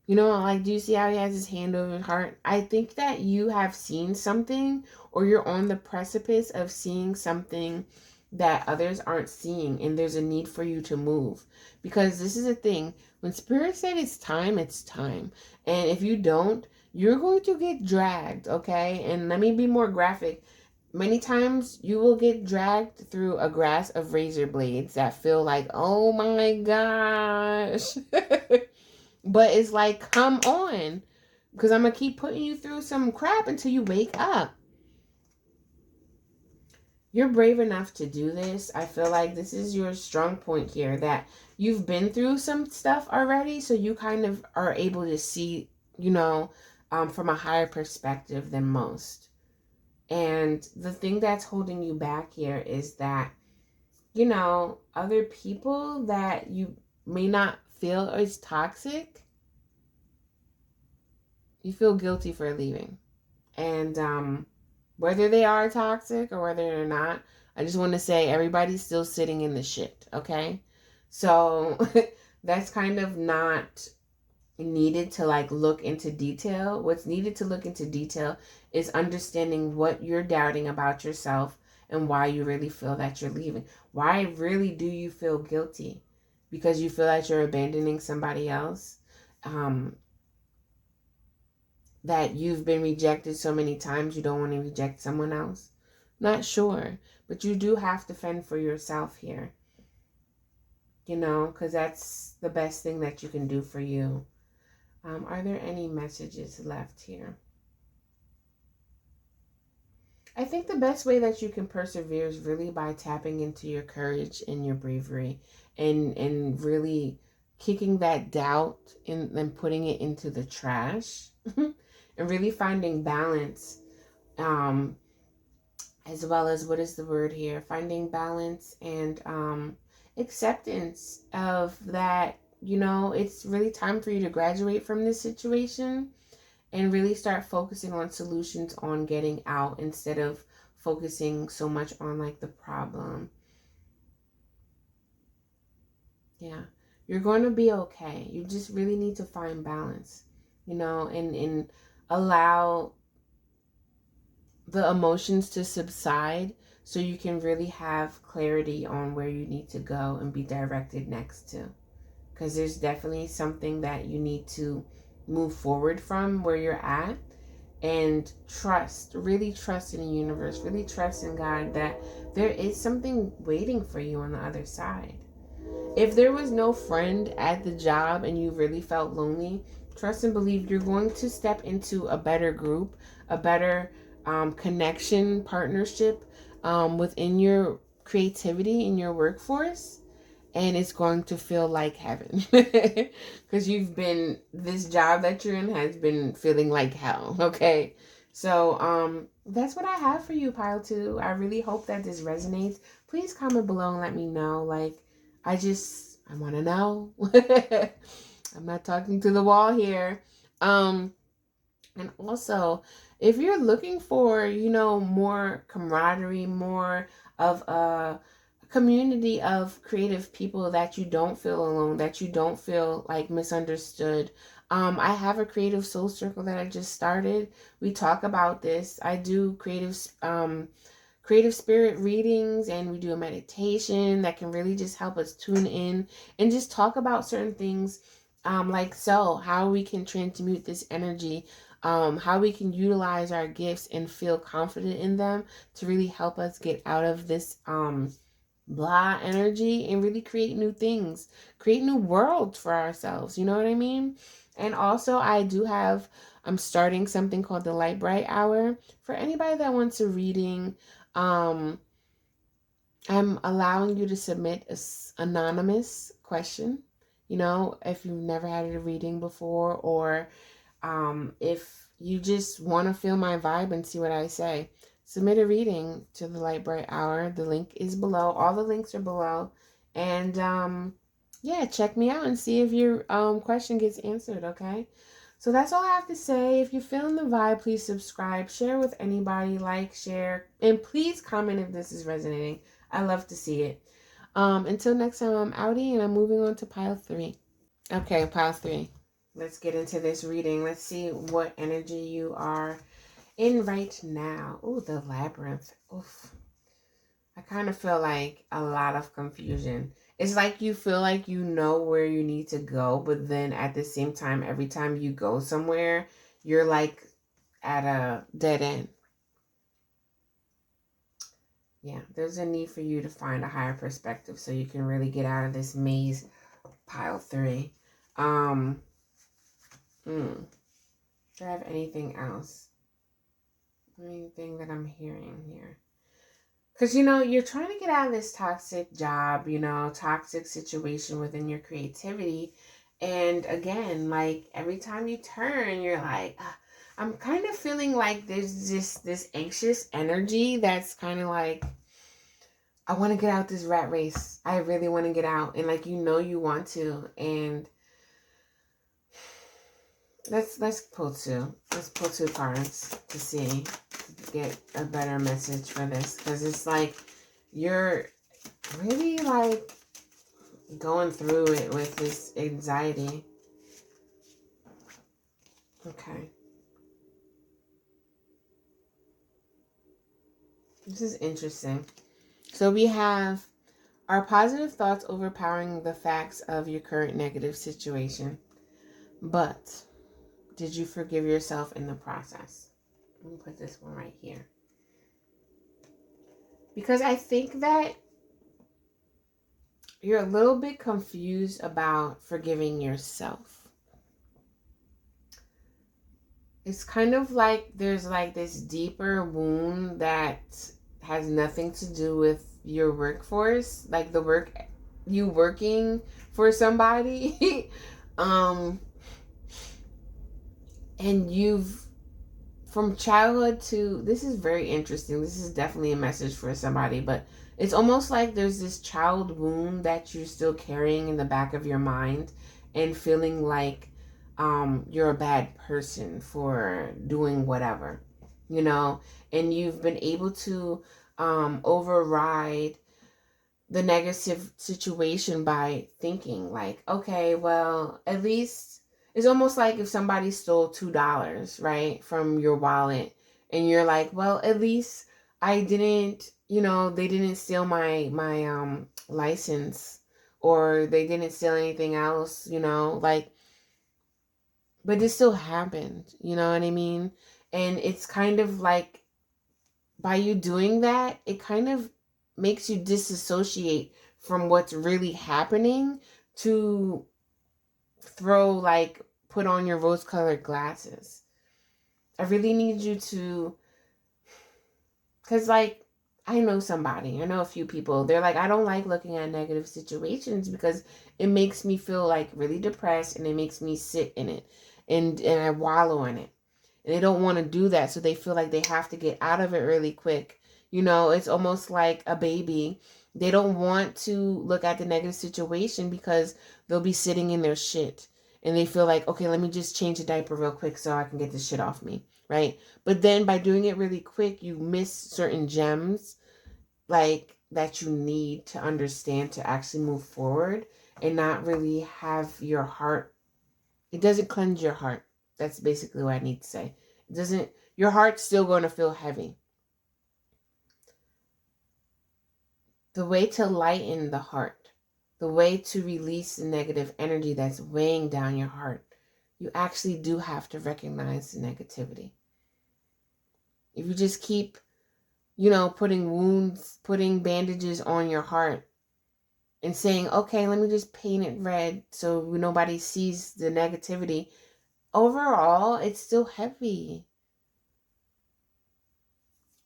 You know, like, do you see how he has his hand over his heart? I think that you have seen something, or you're on the precipice of seeing something that others aren't seeing, and there's a need for you to move. Because this is a thing, when Spirit said it's time, it's time. And if you don't, you're going to get dragged, okay? And let me be more graphic. Many times you will get dragged through a grass of razor blades that feel like, oh my gosh. But it's like, come on, because I'm going to keep putting you through some crap until you wake up. You're brave enough to do this. I feel like this is your strong point here, that you've been through some stuff already, so you kind of are able to see, you know, from a higher perspective than most. And the thing that's holding you back here is that, you know, other people that you may not feel is toxic, you feel guilty for leaving. And whether they are toxic or whether they're not, I just want to say everybody's still sitting in the shit, okay? So that's kind of not needed to like look into detail. What's needed to look into detail is understanding what you're doubting about yourself and why you really feel that you're leaving. Why really do you feel guilty? Because you feel that you're abandoning somebody else? That you've been rejected so many times you don't want to reject someone else? Not sure, but you do have to fend for yourself here, you know, because that's the best thing that you can do for you. Are there any messages left here? I think the best way that you can persevere is really by tapping into your courage and your bravery, and really kicking that doubt and putting it into the trash and really finding balance, um as well as, what is the word here, finding balance and acceptance of that, it's really time for you to graduate from this situation and really start focusing on solutions on getting out instead of focusing so much on like the problem. Yeah. You're going to be okay. You just really need to find balance, and allow the emotions to subside so you can really have clarity on where you need to go and be directed next to. Because there's definitely something that you need to move forward from where you're at, and really trust in the universe, really trust in God that there is something waiting for you on the other side. If there was no friend at the job and you really felt lonely, trust and believe you're going to step into a better group, a better connection, partnership within your creativity in your workforce. And it's going to feel like heaven because this job that you're in has been feeling like hell. Okay. So, that's what I have for you, Pile 2. I really hope that this resonates. Please comment below and let me know. Like, I want to know. I'm not talking to the wall here. And also, if you're looking for, more camaraderie, more of a community of creative people that you don't feel alone, that you don't feel like misunderstood, I have a creative soul circle that I just started. We talk about this. I do creative spirit readings, and we do a meditation that can really just help us tune in and just talk about certain things, how we can transmute this energy, how we can utilize our gifts and feel confident in them to really help us get out of this blah energy and really create new things, create new worlds for ourselves. You know what I mean? And also, I'm starting something called the Lightbright Hour for anybody that wants a reading. um I'm allowing you to submit an anonymous question, if you've never had a reading before, or if you just want to feel my vibe and see what I say. Submit a reading to the Lightbright Hour. The link is below. All the links are below. And yeah, check me out and see if your question gets answered, okay? So that's all I have to say. If you're feeling the vibe, please subscribe, share with anybody, like, share, and please comment if this is resonating. I love to see it. Until next time, I'm outie, and I'm moving on to pile 3. Okay, pile 3. Let's get into this reading. Let's see what energy you are in right now. Ooh, the labyrinth. Oof. I kind of feel like a lot of confusion. It's like you feel like you know where you need to go, but then at the same time, every time you go somewhere, you're like at a dead end. Yeah, there's a need for you to find a higher perspective so you can really get out of this maze, pile 3. Do I have anything else? Anything that I'm hearing here? Because, you're trying to get out of this toxic job, toxic situation within your creativity. And again, like every time you turn, you're like, I'm kind of feeling like there's just this anxious energy that's kind of like, I want to get out this rat race. I really want to get out. And like, you want to. And let's pull 2. Let's pull 2 cards to see, get a better message for this, because it's like you're really like going through it with this anxiety. Okay, this is interesting. So we have our positive thoughts overpowering the facts of your current negative situation, but did you forgive yourself in the process? Let me put this one right here, because I think that you're a little bit confused about forgiving yourself. it's kind of like there's like this deeper wound that has nothing to do with your workforce, like the work you working for somebody. um and you've from childhood to, this is very interesting, this is definitely a message for somebody, but it's almost like there's this child wound that you're still carrying in the back of your mind and feeling like you're a bad person for doing whatever, you know, and you've been able to override the negative situation by thinking like, okay, well, at least it's almost like if somebody stole $2, right, from your wallet, and you're like, well, at least I didn't, they didn't steal my license, or they didn't steal anything else, like, but it still happened, you know what I mean? And it's kind of like, by you doing that, it kind of makes you disassociate from what's really happening to put on your rose colored glasses. I really need you to, because like, I know a few people, they're like, I don't like looking at negative situations because it makes me feel like really depressed, and it makes me sit in it, and I wallow in it. And they don't want to do that, so they feel like they have to get out of it really quick. It's almost like a baby. They don't want to look at the negative situation because they'll be sitting in their shit. And they feel like, okay, let me just change a diaper real quick so I can get this shit off me, right? But then by doing it really quick, you miss certain gems like that you need to understand to actually move forward, and not really have your heart. It doesn't cleanse your heart. That's basically what I need to say. It doesn't, your heart's still going to feel heavy. The way to lighten the heart, the way to release the negative energy that's weighing down your heart, you actually do have to recognize the negativity. If you just keep, putting bandages on your heart and saying, okay, let me just paint it red so nobody sees the negativity, overall, it's still heavy.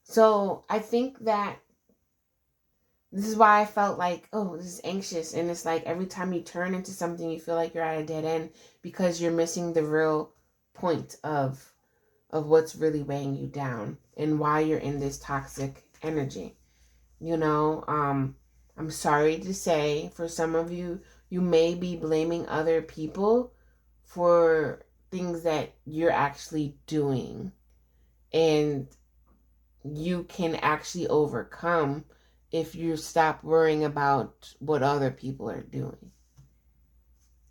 So I think that this is why I felt like, oh, this is anxious. And it's like every time you turn into something, you feel like you're at a dead end because you're missing the real point of what's really weighing you down and why you're in this toxic energy. I'm sorry to say, for some of you, you may be blaming other people for things that you're actually doing. And you can actually overcome if you stop worrying about what other people are doing.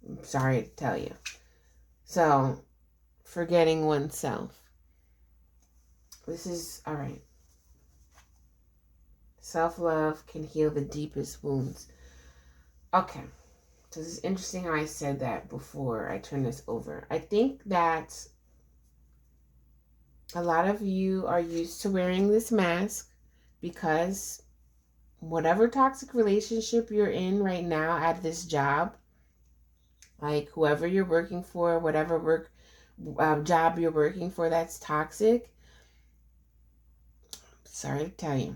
I'm sorry to tell you. So, forgetting oneself. This is, all right. Self-love can heal the deepest wounds. Okay. So this is interesting how I said that before I turn this over. I think that a lot of you are used to wearing this mask because whatever toxic relationship you're in right now at this job, like whoever you're working for, whatever job you're working for that's toxic, sorry to tell you,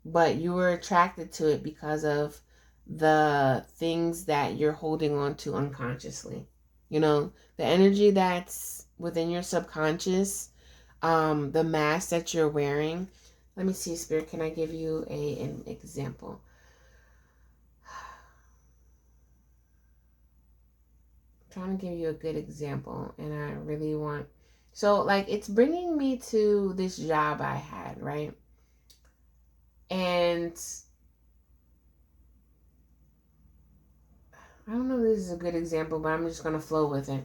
but you were attracted to it because of the things that you're holding on to unconsciously. The energy that's within your subconscious, the mask that you're wearing. Let me see, Spirit, can I give you an example? I'm trying to give you a good example, and I really want... So, like, it's bringing me to this job I had, right? And I don't know if this is a good example, but I'm just going to flow with it.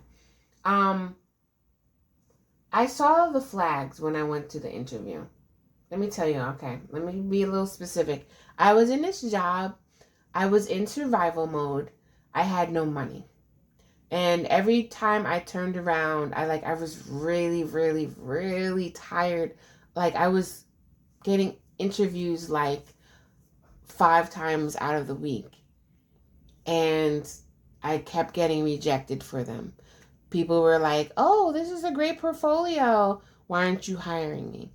I saw the flags when I went to the interview. Let me tell you, okay, let me be a little specific. I was in this job. I was in survival mode. I had no money. And every time I turned around, I was really, really, really tired. Like, I was getting interviews like 5 times out of the week. And I kept getting rejected for them. people were like, oh, this is a great portfolio. Why aren't you hiring me?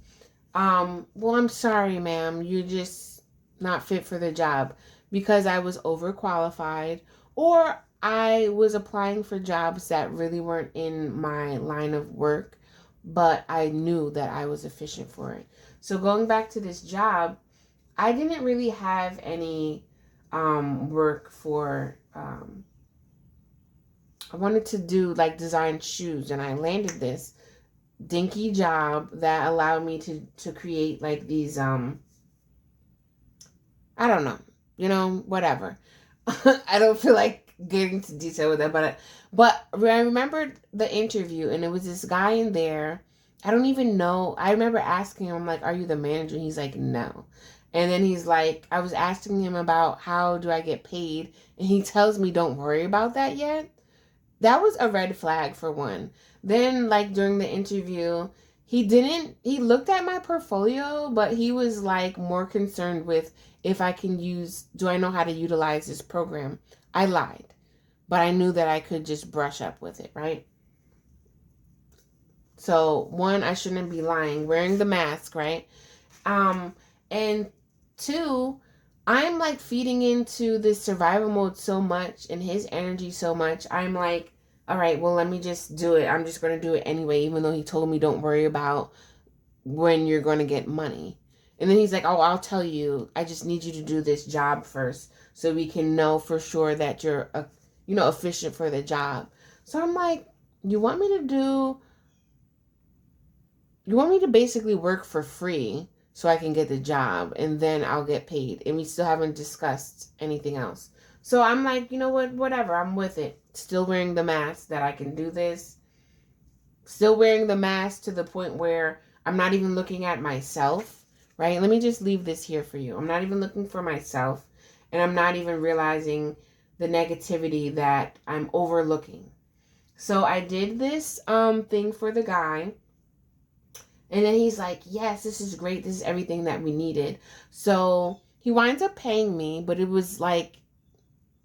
Well, I'm sorry, ma'am. You're just not fit for the job because I was overqualified or I was applying for jobs that really weren't in my line of work, but I knew that I was efficient for it. So going back to this job, I didn't really have any work for I wanted to do like design shoes, and I landed this dinky job that allowed me to create like these I don't know, whatever. I don't feel like getting into detail with that, but I remembered the interview, and it was this guy in there. I don't even know. I remember asking him, I'm like, "Are you the manager?" And he's like, "No." And then he's like, I was asking him about how do I get paid, and he tells me, "Don't worry about that yet." That was a red flag for one. Then, like, during the interview, he looked at my portfolio, but he was like more concerned with if do I know how to utilize this program? I lied, but I knew that I could just brush up with it, right? So, one, I shouldn't be lying, wearing the mask, right? And two, I'm like feeding into this survival mode so much and his energy so much. I'm like, all right, well, let me just do it. I'm just going to do it anyway, even though he told me don't worry about when you're going to get money. And then he's like, oh, I'll tell you. I just need you to do this job first so we can know for sure that you're, efficient for the job. So I'm like, you want me to basically work for free so I can get the job and then I'll get paid. And we still haven't discussed anything else. So I'm like, you know what, whatever, I'm with it. Still wearing the mask that I can do this. Still wearing the mask to the point where I'm not even looking at myself, right? Let me just leave this here for you. I'm not even looking for myself, and I'm not even realizing the negativity that I'm overlooking. So I did this thing for the guy. And then he's like, yes, this is great. This is everything that we needed. So he winds up paying me, but it was like,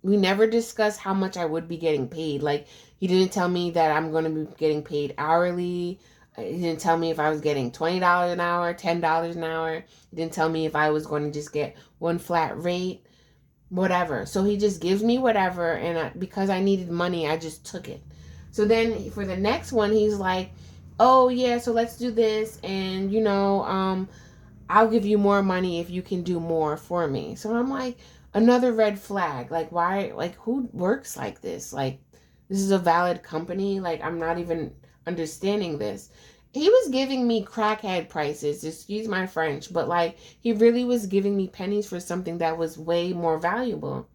we never discussed how much I would be getting paid. Like, he didn't tell me that I'm going to be getting paid hourly. He didn't tell me if I was getting $20 an hour, $10 an hour. He didn't tell me if I was going to just get one flat rate, whatever. So he just gives me whatever. And because I needed money, I just took it. So then for the next one, he's like, oh yeah, so let's do this, and I'll give you more money if you can do more for me. So I'm like, another red flag. Like, why? Like, who works like this? Like, this is a valid company. Like, I'm not even understanding this. He was giving me crackhead prices, excuse my French, but like, he really was giving me pennies for something that was way more valuable.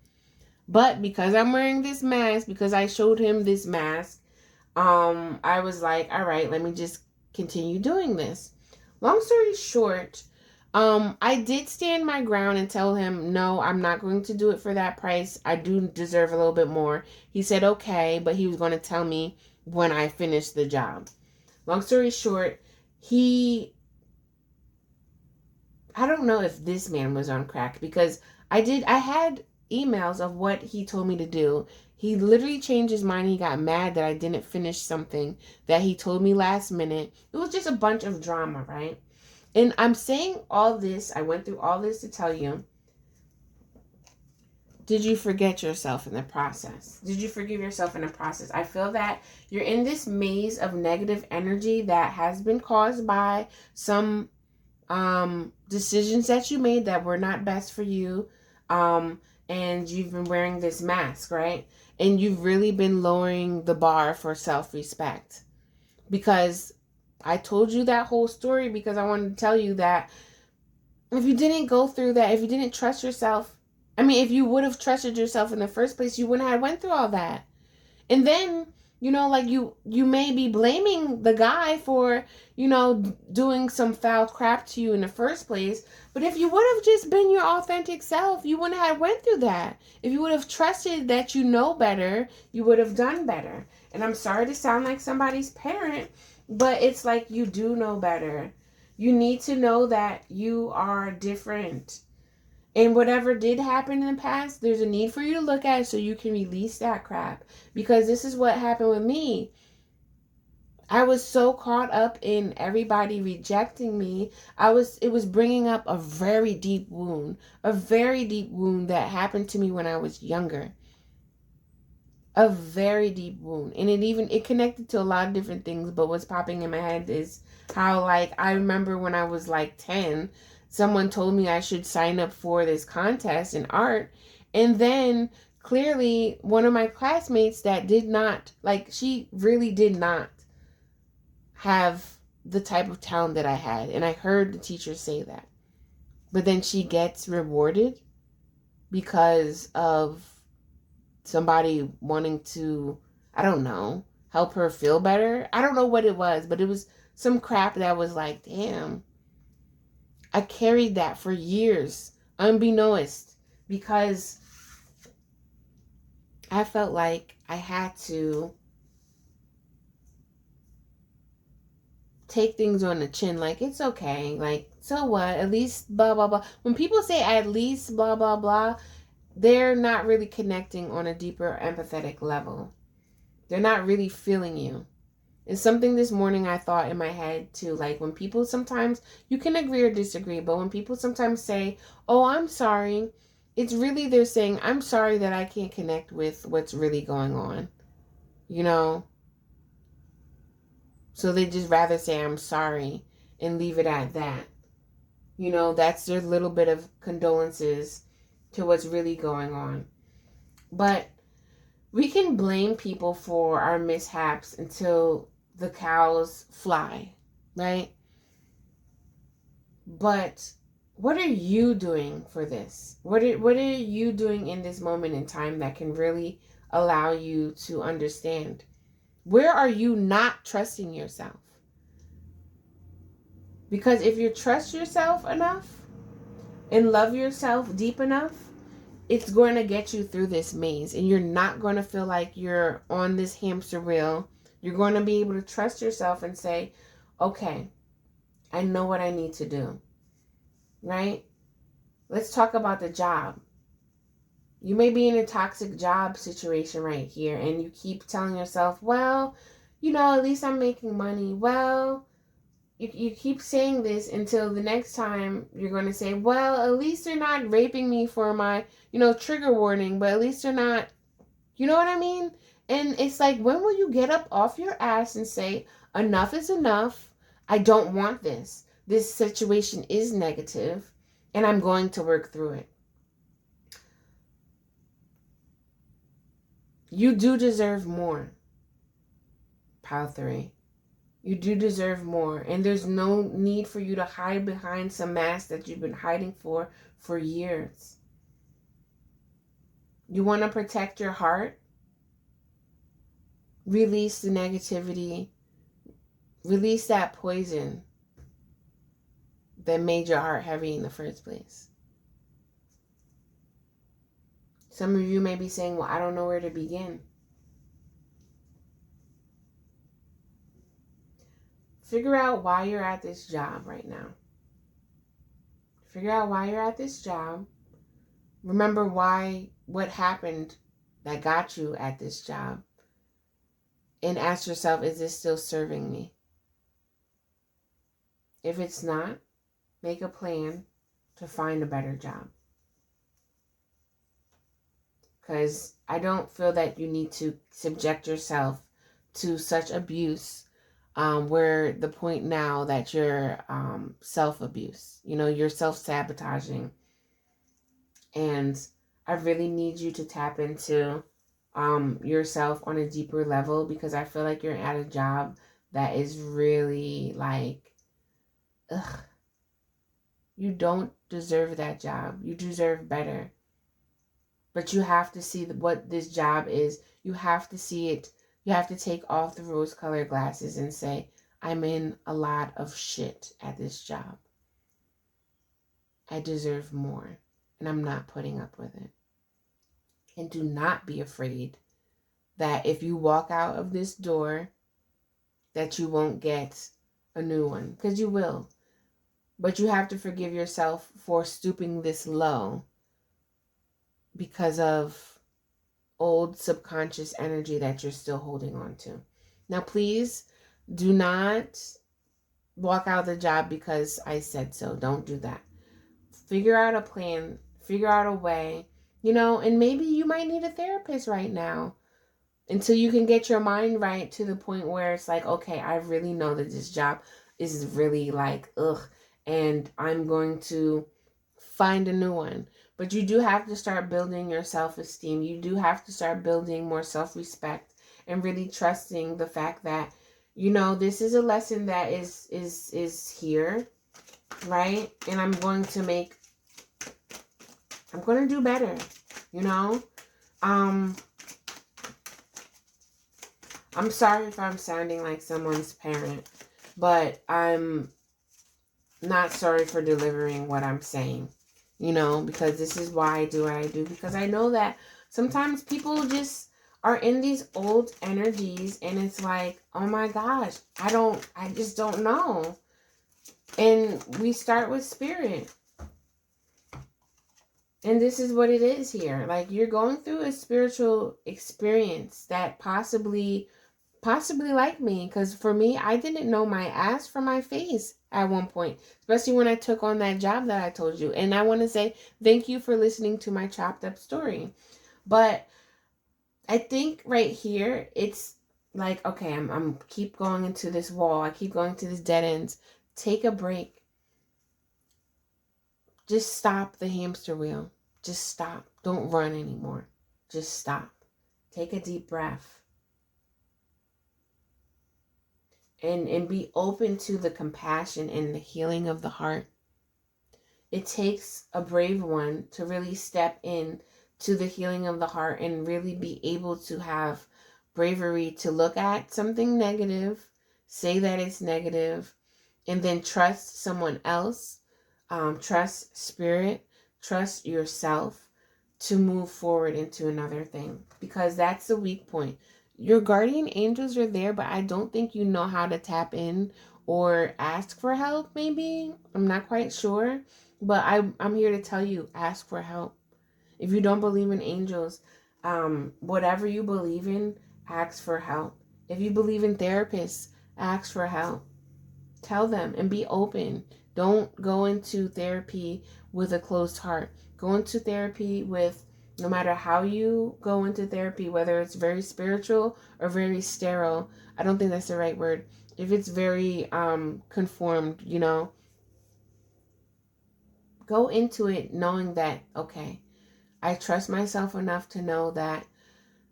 But because I'm wearing this mask, because I showed him this mask, I was like, all right, let me just continue doing this. Long story short, I did stand my ground and tell him, no, I'm not going to do it for that price. I do deserve a little bit more. He said, okay, but he was going to tell me when I finished the job. Long story short, I don't know if this man was on crack because I had emails of what he told me to do. He literally changed his mind. He got mad that I didn't finish something that he told me last minute. It was just a bunch of drama, right? And I'm saying all this, I went through all this to tell you, did you forget yourself in the process? Did you forgive yourself in the process? I feel that you're in this maze of negative energy that has been caused by some decisions that you made that were not best for you. And you've been wearing this mask, right? And you've really been lowering the bar for self-respect. Because I told you that whole story because I wanted to tell you that if you didn't go through that, if you didn't trust yourself, if you would have trusted yourself in the first place, you wouldn't have went through all that. And then, like you may be blaming the guy for, doing some foul crap to you in the first place. But if you would have just been your authentic self, you wouldn't have went through that. If you would have trusted that you know better, you would have done better. And I'm sorry to sound like somebody's parent, but it's like you do know better. You need to know that you are different. And whatever did happen in the past, there's a need for you to look at it so you can release that crap. Because this is what happened with me. I was so caught up in everybody rejecting me. It was bringing up a very deep wound, that happened to me when I was younger. A very deep wound. And it connected to a lot of different things, but what's popping in my head is how, like, I remember when I was like 10, someone told me I should sign up for this contest in art. And then clearly one of my classmates that did not, like, she really did not have the type of talent that I had. And I heard the teacher say that. But then she gets rewarded because of somebody wanting to, I don't know, help her feel better. I don't know what it was, but it was some crap that was like, damn, I carried that for years, unbeknownst, because I felt like I had to take things on the chin, like, it's okay, like, so what, at least blah blah blah. When people say at least blah blah blah, they're not really connecting on a deeper empathetic level. They're not really feeling you. It's something this morning I thought in my head too. Like, when people sometimes, you can agree or disagree, but when people sometimes say, oh, I'm sorry, it's really they're saying, I'm sorry that I can't connect with what's really going on. You know? So they just rather say, I'm sorry and leave it at that. You know, that's their little bit of condolences to what's really going on. But we can blame people for our mishaps until the cows fly, right? But what are you doing for this? What are you doing in this moment in time that can really allow you to understand? Where are you not trusting yourself? Because if you trust yourself enough and love yourself deep enough, it's going to get you through this maze, and you're not going to feel like you're on this hamster wheel. You're going to be able to trust yourself and say, okay, I know what I need to do, right? Let's talk about the job. You may be in a toxic job situation right here, and you keep telling yourself, well, you know, at least I'm making money. Well, you keep saying this until the next time you're going to say, well, at least they're not raping me for my, trigger warning, but at least they're not, you know what I mean? And it's like, when will you get up off your ass and say, enough is enough? I don't want this. This situation is negative, and I'm going to work through it. You do deserve more. Pile 3. You do deserve more. And there's no need for you to hide behind some mask that you've been hiding for years. You want to protect your heart? Release the negativity. Release that poison that made your heart heavy in the first place. Some of you may be saying, well, I don't know where to begin. Figure out why you're at this job right now. Figure out why you're at this job. Remember what happened that got you at this job. And ask yourself, is this still serving me? If it's not, make a plan to find a better job. Because I don't feel that you need to subject yourself to such abuse, where the point now that you're self-abuse. You're self-sabotaging. And I really need you to tap into yourself on a deeper level, because I feel like you're at a job that is really like, ugh. You don't deserve that job. You deserve better. But you have to see what this job is. You have to see it. You have to take off the rose-colored glasses and say, I'm in a lot of shit at this job. I deserve more, and I'm not putting up with it. And do not be afraid that if you walk out of this door, that you won't get a new one, because you will. But you have to forgive yourself for stooping this low because of old subconscious energy that you're still holding on to. Now, please Do not walk out of the job because I said so. Don't do that. Figure out a plan, figure out a way, and maybe you might need a therapist right now until you can get your mind right to the point where it's like, okay, I really know that this job is really like, ugh, and I'm going to find a new one. But you do have to start building your self-esteem. You do have to start building more self-respect and really trusting the fact that, this is a lesson that is here, right? And I'm going to do better, you know? I'm sorry if I'm sounding like someone's parent, but I'm not sorry for delivering what I'm saying, because this is why I do what I do, because I know that sometimes people just are in these old energies and it's like, oh my gosh, I just don't know. And we start with spirit. And this is what it is here. Like, you're going through a spiritual experience that possibly like me, because for me, I didn't know my ass from my face at one point, especially when I took on that job that I told you. And I want to say thank you for listening to my chopped up story. But I think right here, it's like, okay, I'm keep going into this wall. I keep going to this dead ends. Take a break. Just stop the hamster wheel. Just stop. Don't run anymore. Just stop. Take a deep breath. And be open to the compassion and the healing of the heart. It takes a brave one to really step in to the healing of the heart and really be able to have bravery to look at something negative, say that it's negative, and then trust someone else, trust spirit, trust yourself to move forward into another thing, because that's the weak point. Your guardian angels are there, but I don't think you know how to tap in or ask for help, maybe. I'm not quite sure. But I'm here to tell you, ask for help. If you don't believe in angels, whatever you believe in, ask for help. If you believe in therapists, ask for help. Tell them and be open. Don't go into therapy with a closed heart. Go into therapy with, no matter how you go into therapy, whether it's very spiritual or very sterile, I don't think that's the right word. If it's very conformed, go into it knowing that, okay, I trust myself enough to know that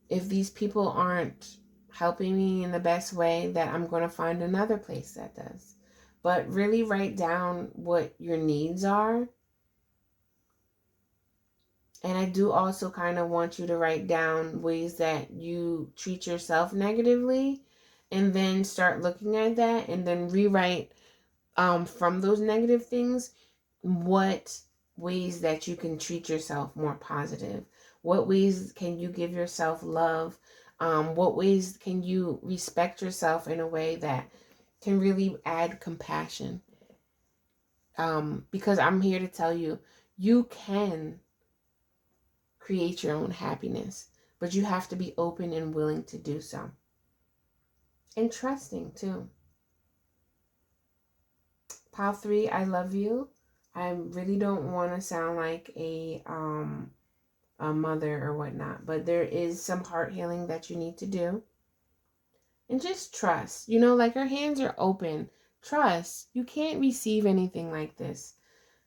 if these people aren't helping me in the best way, that I'm going to find another place that does. But really write down what your needs are. And I do also kind of want you to write down ways that you treat yourself negatively, and then start looking at that and then rewrite from those negative things what ways that you can treat yourself more positive. What ways can you give yourself love? What ways can you respect yourself in a way that can really add compassion? Because I'm here to tell you, you can create your own happiness, but you have to be open and willing to do so. And trusting too. Pile 3, I love you. I really don't want to sound like a mother or whatnot, but there is some heart healing that you need to do. And just trust. Like, your hands are open. Trust. You can't receive anything like this.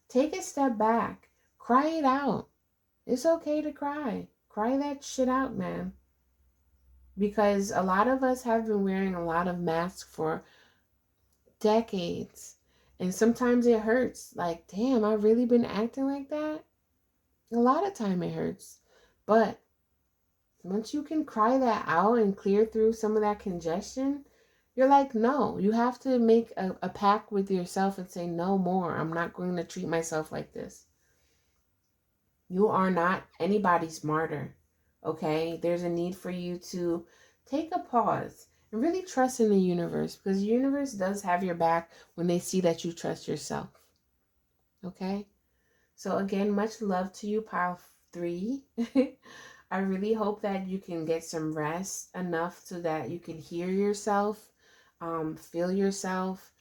Take a step back. Cry it out. It's okay to cry. Cry that shit out, man. Because a lot of us have been wearing a lot of masks for decades. And sometimes it hurts. Like, damn, I've really been acting like that? A lot of time it hurts. But once you can cry that out and clear through some of that congestion, you're like, no, you have to make a pact with yourself and say, no more. I'm not going to treat myself like this. You are not anybody's martyr, okay? There's a need for you to take a pause and really trust in the universe, because the universe does have your back when they see that you trust yourself, okay? So again, much love to you, pile 3. I really hope that you can get some rest enough so that you can hear yourself. feel yourself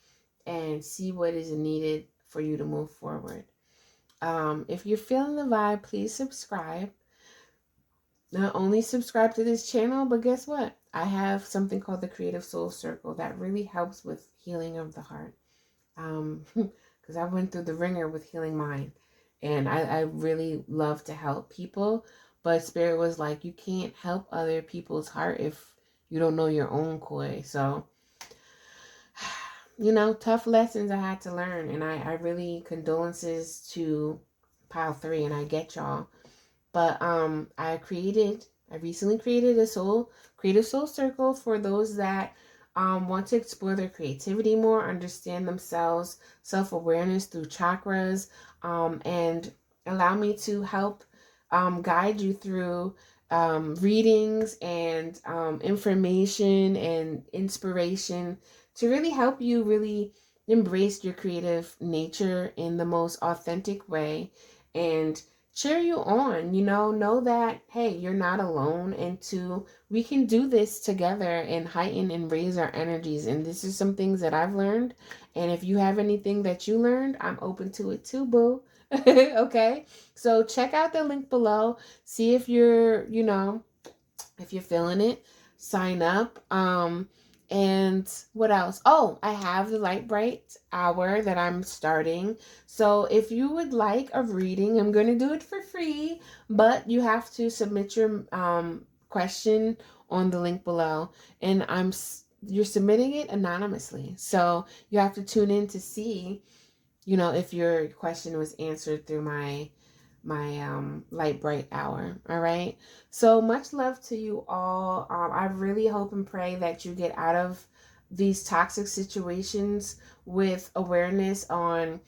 and see what is needed for you to move forward. If you're feeling the vibe, please subscribe. Not only subscribe to this channel, but guess what? I have something called the Creative Soul Circle that really helps with healing of the heart. Because I went through the ringer with healing mine, and I really love to help people. But Spirit was like, you can't help other people's heart if you don't know your own koi. So, tough lessons I had to learn, and I really condolences to pile 3, and I get y'all. But I recently created a Creative Soul Circle for those that want to explore their creativity more, understand themselves, self-awareness through chakras, and allow me to help guide you through readings and information and inspiration to really help you really embrace your creative nature in the most authentic way and cheer you on, know that, hey, you're not alone. And 2, we can do this together and heighten and raise our energies. And this is some things that I've learned. And if you have anything that you learned, I'm open to it too, boo. Okay. So check out the link below. See if you're, if you're feeling it, sign up. And what else? Oh, I have the Lightbright Hour that I'm starting. So if you would like a reading, I'm going to do it for free, but you have to submit your question on the link below, and you're submitting it anonymously. So you have to tune in to see, if your question was answered through my Lightbright Hour. All right. So much love to you all. I really hope and pray that you get out of these toxic situations with awareness on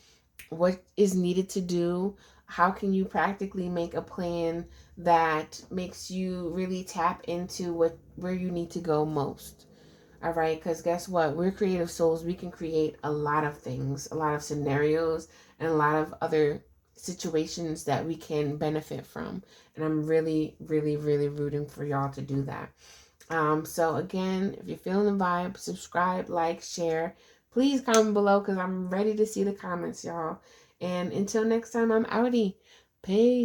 what is needed to do. How can you practically make a plan that makes you really tap into where you need to go most? All right, because guess what? We're creative souls. We can create a lot of things, a lot of scenarios, and a lot of other situations that we can benefit from. And I'm really, really, really rooting for y'all to do that. So again, if you're feeling the vibe, subscribe, like, share. Please comment below because I'm ready to see the comments, y'all. And until next time, I'm outie. Peace.